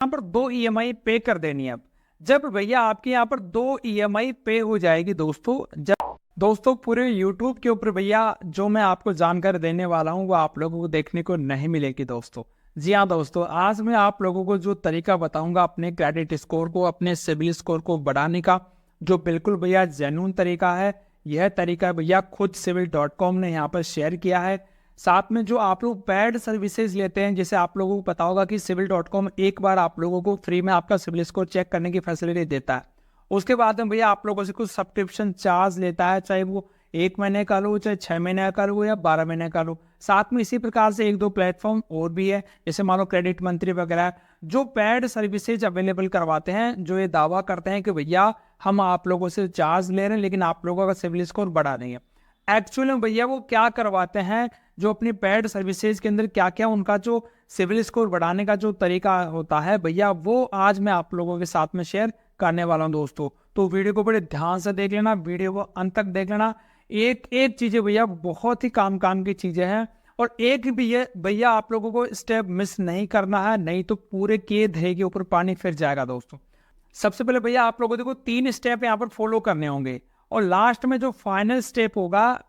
यहाँ पर 2 ईएमआई पे कर देनी है। अब जब भैया आपके यहाँ पर 2 ईएमआई पे हो जाएगी दोस्तों, जब दोस्तों पूरे यूट्यूब के ऊपर भैया जो मैं आपको जानकारी देने वाला हूँ वो आप लोगों को देखने को नहीं मिलेगी दोस्तों। जी हाँ दोस्तों, आज मैं आप लोगों को जो तरीका बताऊंगा अपने क्रेडिट स्कोर को, अपने सिबिल स्कोर को बढ़ाने का, जो बिल्कुल भैया जेन्युइन तरीका है। यह तरीका भैया खुद सिविल.com ने यहाँ पर शेयर किया है। साथ में जो आप लोग पेड सर्विसेज लेते हैं, जैसे आप लोगों को पता होगा कि सिविल.com एक बार आप लोगों को फ्री में आपका सिविल स्कोर चेक करने की फैसिलिटी देता है। उसके बाद में भैया आप लोगों से कुछ सब्सक्रिप्शन चार्ज लेता है, चाहे वो 1 महीने का लो, चाहे 6 महीने का लो या 12 महीने का लो। साथ में इसी प्रकार से 1-2 प्लेटफॉर्म और भी है, जैसे मान लो क्रेडिट मंत्री वगैरह, जो पेड सर्विसेज अवेलेबल करवाते हैं, जो ये दावा करते हैं कि भैया हम आप लोगों से चार्ज ले रहे हैं लेकिन आप लोगों का सिविल स्कोर बढ़ा देंगे। एक्चुअली में भैया वो क्या करवाते हैं, जो अपनी पेड सर्विसेज के अंदर क्या क्या उनका जो सिविल स्कोर बढ़ाने का जो तरीका होता है भैया, वो आज मैं आप लोगों के साथ में शेयर करने वाला हूं दोस्तों। तो वीडियो को बड़े ध्यान से देख लेना, वीडियो को अंत तक देख लेना। एक एक चीजें भैया बहुत ही काम की चीजें हैं, और एक भी ये भैया आप लोगों को स्टेप मिस नहीं करना है, नहीं तो पूरे के धरे के ऊपर पानी फिर जाएगा दोस्तों। सबसे पहले भैया आप लोगों को 3 स्टेप यहाँ पर फॉलो करने होंगे, और लास्ट में जो फाइनल स्टेप होगा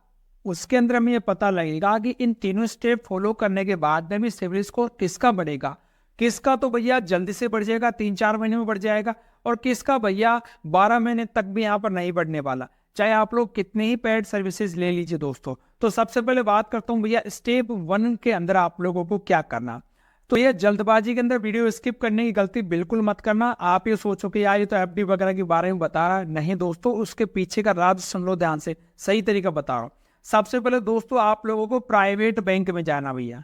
उसके अंदर हमें ये पता लगेगा कि इन तीनों स्टेप फॉलो करने के बाद में भी सिविल स्कोर किसका बढ़ेगा। किसका तो भैया जल्दी से बढ़ जाएगा, 3-4 महीने में बढ़ जाएगा, और किसका भैया 12 महीने तक भी यहाँ पर नहीं बढ़ने वाला, चाहे आप लोग कितने ही पेड सर्विसेज ले लीजिए दोस्तों। तो सबसे पहले बात करता हूँ भैया स्टेप 1 के अंदर आप लोगों को क्या करना। तो ये जल्दबाजी के अंदर वीडियो स्किप करने की गलती बिल्कुल मत करना। आप ये सोचो कि यार ये तो एफडी वगैरह के बारे में बता रहा है, नहीं दोस्तों, उसके पीछे का राज सुन लो ध्यान से, सही तरीका बता रहा हूँ। सबसे पहले दोस्तों आप लोगों को प्राइवेट बैंक में जाना भैया।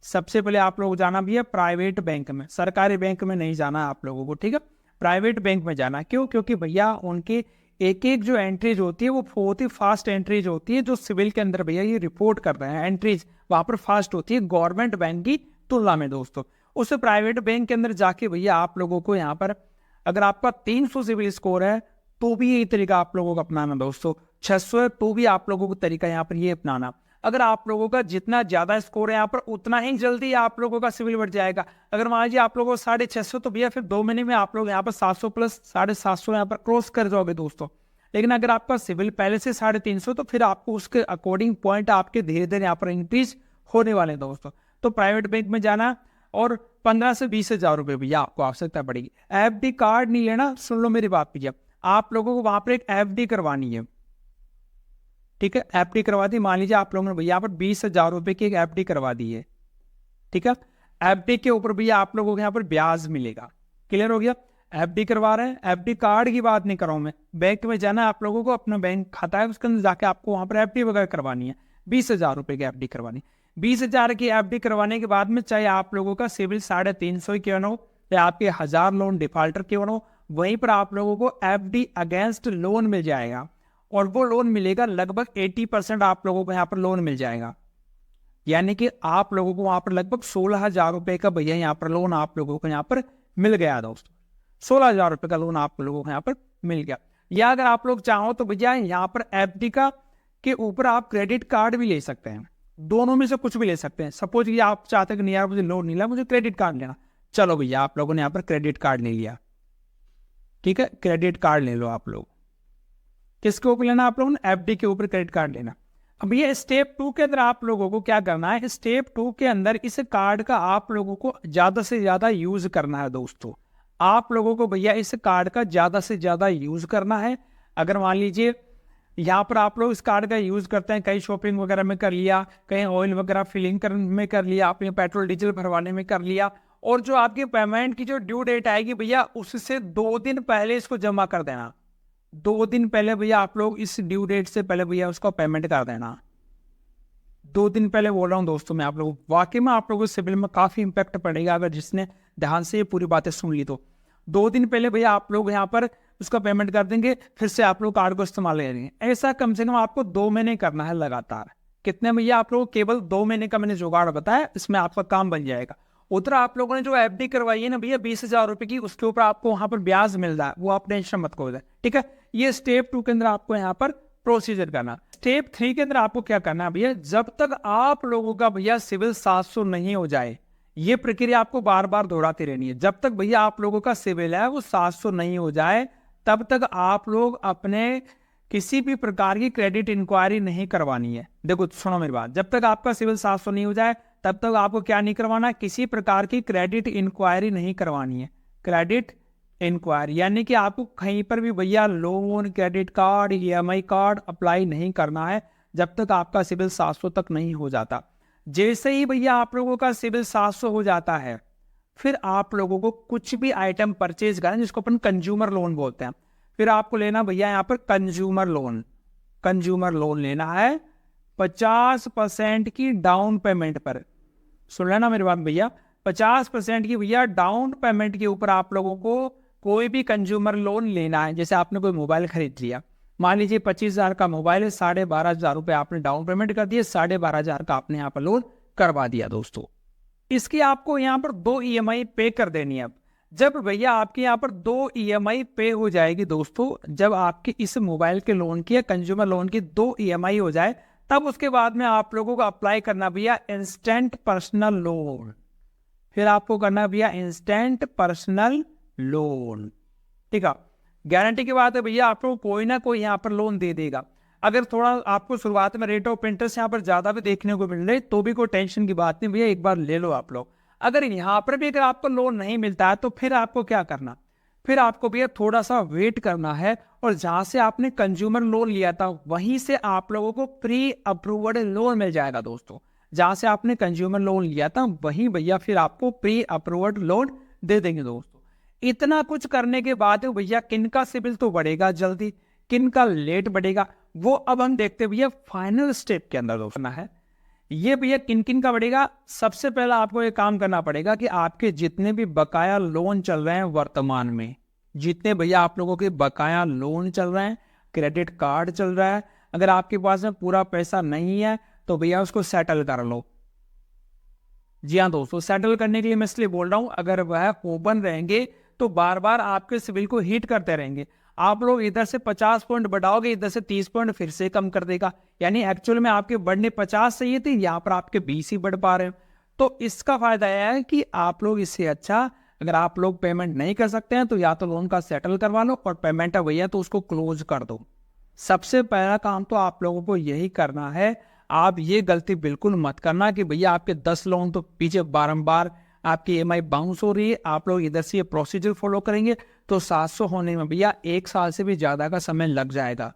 सबसे पहले आप लोग जाना भैया प्राइवेट बैंक में, सरकारी बैंक में नहीं जाना है आप लोगों को, ठीक है। प्राइवेट बैंक में जाना, क्यों? क्योंकि भैया उनके एक एक जो एंट्रीज होती है वो बहुत ही फास्ट एंट्रीज होती है, जो सिविल के अंदर भैया ये रिपोर्ट कर रहे हैं एंट्रीज वहां पर फास्ट होती है गवर्नमेंट बैंक की तुलना में दोस्तों। उस प्राइवेट बैंक के अंदर जाके भैया आप लोगों को यहाँ पर अगर आपका 300 सिविल स्कोर है तो भी यही तरीका आप लोगों को अपनाना दोस्तों। 600 है तो भी आप लोगों को तरीका यहाँ पर ये अपनाना। अगर आप लोगों का जितना ज्यादा स्कोर है यहाँ पर उतना ही जल्दी आप लोगों का सिविल बढ़ जाएगा। अगर मान लीजिए आप लोगों को 650 तो भैया फिर 2 महीने में आप लोग यहाँ पर 700 प्लस 750 यहाँ पर क्रॉस कर जाओगे दोस्तों। लेकिन अगर आपका सिविल पहले से 350 तो फिर आपको उसके अकॉर्डिंग पॉइंट आपके धीरे धीरे यहाँ पर इंक्रीज होने वाले हैं दोस्तों। तो प्राइवेट बैंक में जाना, और 15 से 20 हजार रुपये भैया आपको आवश्यकता पड़ेगी। एफडी कार्ड नहीं लेना, सुन लो मेरी बात भैया, आप लोगों को वहां पर एक एफडी करवानी है, ठीक है। एफडी करवा दी, मान लीजिए आप लोगों ने भैया यहाँ पर 20 हजार रुपए की एक एफडी करवा दी है, ठीक है। एफडी के ऊपर भैया आप लोगों को यहाँ पर ब्याज मिलेगा, क्लियर हो गया। एफडी करवा रहे हैं, एफडी कार्ड की बात नहीं कर रहा हूं मैं, बैंक में जाना है आप लोगों को, अपना बैंक खाता है उसके अंदर जाके आपको वहां पर एफडी वगैरह करवानी है। 20 हजार रुपए की एफडी करवानी, 20 हजार की एफडी करवाने के बाद में चाहे आप लोगों का सिविल 350 क्यों ना हो, या आपके 1000 लोन डिफॉल्टर क्यों ना हो, वहीं पर आप लोगों को एफडी अगेंस्ट लोन मिल जाएगा, और वो लोन मिलेगा लगभग 80% आप लोगों को यहाँ पर लोन मिल जाएगा। यानी कि आप लोगों को वहां पर लगभग 16 हजार रुपए का भैया यहाँ पर लोन आप लोगों को यहाँ पर मिल गया दोस्तों। 16 हजार रुपए का लोन आप लोगों को यहाँ पर मिल गया। या अगर आप लोग चाहो तो भैया यहाँ पर एफडी का के ऊपर आप क्रेडिट कार्ड भी ले सकते हैं, दोनों में से कुछ भी ले सकते हैं। सपोज ये आप चाहते हैं कि नहीं यार मुझे लोन नहीं लिया, मुझे क्रेडिट कार्ड लेना, चलो भैया आप लोगों ने यहाँ पर क्रेडिट कार्ड ले लिया, ठीक है। क्रेडिट कार्ड ले लो आप लोग। किसके ऊपर लेना आप लोगों ने? एफडी के ऊपर क्रेडिट कार्ड लेना। अब ये स्टेप 2 के अंदर आप लोगों को क्या करना है, स्टेप 2 के अंदर इस कार्ड का आप लोगों को ज्यादा से ज्यादा यूज करना है दोस्तों। आप लोगों को भैया इस कार्ड का ज्यादा से ज्यादा यूज करना है। अगर मान लीजिए यहाँ पर आप लोग इस कार्ड का यूज करते हैं, कहीं शॉपिंग वगैरह में कर लिया, कहीं ऑयल वगैरह फिलिंग में कर लिया, आपने पेट्रोल डीजल भरवाने में कर लिया, और जो आपकी पेमेंट की जो ड्यू डेट आएगी भैया उससे 2 दिन पहले इसको जमा कर देना। 2 दिन पहले भैया आप लोग इस ड्यू डेट से पहले भैया उसको पेमेंट कर देना। 2 दिन पहले बोल रहा हूँ दोस्तों मैं आप लोगों को, वाकई में आप लोगों को सिविल में काफी इंपैक्ट पड़ेगा अगर जिसने ध्यान से ये पूरी बातें सुन ली तो। 2 दिन पहले भैया आप लोग यहाँ पर उसका पेमेंट कर देंगे, फिर से आप लोग कार्ड को इस्तेमाल करेंगे। ऐसा कम से कम आपको 2 महीने करना है लगातार। कितने भैया आप लोग? केवल 2 महीने का मैंने जुगाड़ बताया, इसमें आपका काम बन जाएगा। उधर आप लोगों ने जो एफडी करवाई है ना भैया 20 हजार रुपए की, उसके ऊपर आपको वहां पर ब्याज मिल रहा है, वो आप टेंशन मत करो, ठीक है। ये स्टेप 2 के अंदर आपको यहाँ पर प्रोसीजर करना। स्टेप 3 के अंदर आपको क्या करना है भैया, जब तक आप लोगों का भैया सिविल 700 नहीं हो जाए, ये प्रक्रिया आपको बार बार दोहराती रहनी है। जब तक भैया आप लोगों का सिविल है वो 700 नहीं हो जाए, तब तक आप लोग अपने किसी भी प्रकार की क्रेडिट इंक्वायरी नहीं करवानी है। देखो सुनो मेरी बात, जब तक आपका सिविल 700 नहीं हो जाए तब तक आपको क्या नहीं करवाना, किसी प्रकार की क्रेडिट इंक्वायरी नहीं करवानी है। क्रेडिट इंक्वायरी यानी कि आपको कहीं पर भी भैया loan, credit card, EMI card apply नहीं करना है जब तक आपका सिविल 700 तक नहीं हो जाता। जैसे ही भैया आप लोगों का सिविल 700 हो जाता है, फिर आप लोगों को कुछ भी आइटम परचेज करना, जिसको अपन कंज्यूमर लोन बोलते हैं, फिर आपको लेना भैया यहाँ पर कंज्यूमर लोन। कंज्यूमर लोन लेना है 50% की डाउन पेमेंट पर। सुन लेना मेरी बात भैया, 50% की भैया डाउन पेमेंट के ऊपर आप लोगों को कोई भी कंज्यूमर लोन लेना है। जैसे आपने कोई मोबाइल खरीद लिया, मान लीजिए 25,000 का मोबाइल है, 12,500 रुपये आपने डाउन पेमेंट कर दिए, 12,500 का आपने यहाँ पर लोन करवा दिया दोस्तों। इसकी आपको यहाँ पर 2 ईएमआई पे कर देनी है। अब जब भैया आपके यहाँ पर 2 ईएमआई पे हो जाएगी दोस्तों, जब आपकी इस मोबाइल के लोन की या कंज्यूमर लोन की 2 ईएमआई हो जाए, तब उसके बाद में आप लोगों को अप्लाई करना भैया इंस्टेंट पर्सनल लोन। फिर आपको करना भैया इंस्टेंट पर्सनल लोन। ठीक है, गारंटी की बात है भैया, आपको कोई ना कोई यहाँ पर लोन दे देगा। अगर थोड़ा आपको शुरुआत में रेट ऑफ इंटरेस्ट यहाँ पर ज्यादा भी देखने को मिल रहे तो भी कोई टेंशन की बात नहीं भैया, एक बार ले लो आप लोग। अगर यहाँ पर भी अगर आपको लोन नहीं मिलता है तो फिर आपको क्या करना, फिर आपको भैया थोड़ा सा वेट करना है, और जहां से आपने कंज्यूमर लोन लिया था वहीं से आप लोगों को प्री अप्रूव्ड लोन मिल जाएगा दोस्तों। जहां से आपने कंज्यूमर लोन लिया था वहीं भैया फिर आपको प्री अप्रूव्ड लोन दे देंगे दोस्तों। इतना कुछ करने के बाद भैया किनका सिविल तो बढ़ेगा जल्दी, किनका लेट बढ़ेगा, वो अब हम देखते हैं भैया फाइनल स्टेप के अंदर दोस्तों है। ये भैया किन किन का बढ़ेगा, सबसे पहला आपको ये काम करना पड़ेगा कि आपके जितने भी बकाया लोन चल रहे हैं वर्तमान में, जितने भैया आप लोगों के बकाया लोन चल रहे हैं, क्रेडिट कार्ड चल रहा है, अगर आपके पास में पूरा पैसा नहीं है तो भैया उसको सेटल कर लो। जी हाँ दोस्तों, सेटल करने के लिए मैं इसलिए बोल रहा हूं, अगर वह ओपन रहेंगे तो बार बार आपके सिविल को हिट करते रहेंगे। आप लोग इधर से 50 पॉइंट बढ़ाओगे, इधर से 30 पॉइंट फिर से कम कर देगा, यानी एक्चुअल में आपके बढ़ने 50 चाहिए थे, यहाँ पर आपके 20 ही बढ़ पा रहे हैं। तो इसका फायदा यह है कि आप लोग इससे अच्छा, अगर आप लोग पेमेंट नहीं कर सकते हैं तो या तो लोन का सेटल करवा लो, और पेमेंट है भैया तो उसको क्लोज कर दो। सबसे पहला काम तो आप लोगों को यही करना है। आप ये गलती बिल्कुल मत करना कि भैया आपके 10 लोन तो पीछे बारंबार आपकी ईएमआई बाउंस हो रही है, आप लोग इधर से ये प्रोसीजर फॉलो करेंगे तो 700 होने में भैया 1 साल से भी ज्यादा का समय लग जाएगा।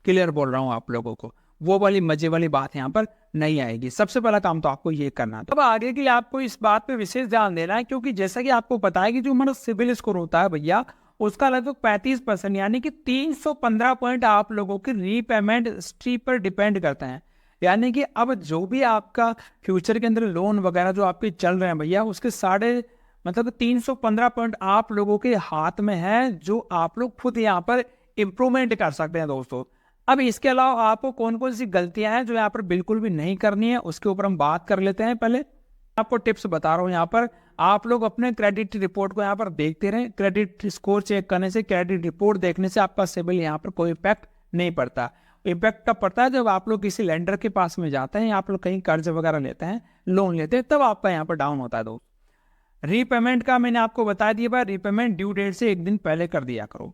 क्लियर बोल रहा हूं आप लोगों को, वो वाली मजे वाली बात यहाँ पर नहीं आएगी। सबसे पहला काम तो आपको ये करना है। अब आगे के लिए आपको इस बात पे विशेष ध्यान देना है, क्योंकि जैसा कि आपको पता है कि जो हमारा सिविल स्कोर होता है भैया, उसका लगभग 35% यानी कि 315 पॉइंट आप लोगों की रीपेमेंट हिस्ट्री पर डिपेंड करते हैं। यानी कि अब जो भी आपका फ्यूचर के अंदर लोन वगैरह जो आपके चल रहे हैं भैया, उसके 315 पॉइंट आप लोगों के हाथ में है, जो आप लोग खुद यहाँ पर इंप्रूवमेंट कर सकते हैं दोस्तों। अब इसके अलावा आपको कौन कौन सी गलतियां हैं जो यहाँ पर बिल्कुल भी नहीं करनी है, उसके ऊपर हम बात कर लेते हैं। पहले आपको टिप्स बता रहा हूँ, यहाँ पर आप लोग अपने क्रेडिट रिपोर्ट को यहाँ पर देखते रहें। क्रेडिट स्कोर चेक करने से, क्रेडिट रिपोर्ट देखने से आपका सिविल यहाँ पर कोई इफेक्ट नहीं पड़ता। इम्पैक्ट तब पड़ता है जब आप लोग किसी लेंडर के पास में जाते हैं, आप लोग कहीं कर्ज वगैरह लेते हैं, लोन लेते हैं, तब आपका यहाँ पर डाउन होता है दोस्त। रीपेमेंट का मैंने आपको बता दिया भाई, रीपेमेंट ड्यू डेट से 1 दिन पहले कर दिया करो।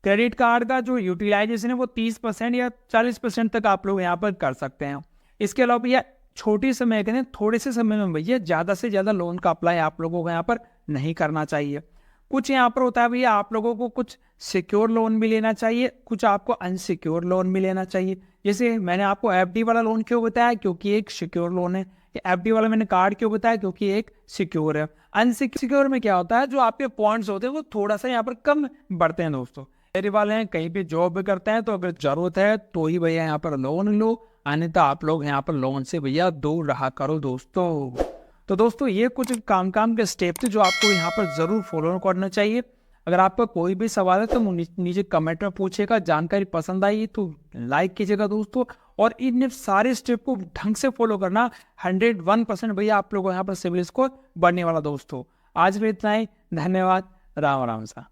क्रेडिट कार्ड का जो यूटिलाइजेशन है वो 30% या 40% तक आप लोग यहाँ पर कर सकते हैं। इसके अलावा भैया छोटी समय के थोड़े से समय में भैया ज़्यादा से ज़्यादा लोन का अप्लाई आप लोगों को यहाँ पर नहीं करना चाहिए। कुछ यहाँ पर होता है भैया, आप लोगों को कुछ सिक्योर लोन भी लेना चाहिए, कुछ आपको अनसिक्योर लोन भी लेना चाहिए। जैसे मैंने आपको एफडी वाला लोन क्यों बताया, क्योंकि एक सिक्योर लोन है। एफडी वाला मैंने कार्ड क्यों बताया, क्योंकि एक सिक्योर है। अनसिक्योर में क्या होता है, जो आपके पॉइंट्स होते हैं वो थोड़ा सा यहाँ पर कम बढ़ते हैं दोस्तों। मेरे वाले हैं कहीं पे जॉब भी करते हैं, तो अगर जरूरत है तो ही भैया यहाँ पर लोन लो, अन्यथा आप लोग यहाँ पर लोन से भैया दूर रहा करो दोस्तों। तो दोस्तों ये कुछ काम के स्टेप थे जो आपको यहाँ पर जरूर फॉलो करना चाहिए। अगर आपका कोई भी सवाल है तो नीचे कमेंट में पूछेगा। जानकारी पसंद आई तो लाइक कीजिएगा दोस्तों, और इन सारे स्टेप को ढंग से फॉलो करना। 101% भैया आप लोगों को यहाँ पर सिविल स्कोर बढ़ने वाला दोस्तों। आज भी इतना ही, धन्यवाद, राम राम सा।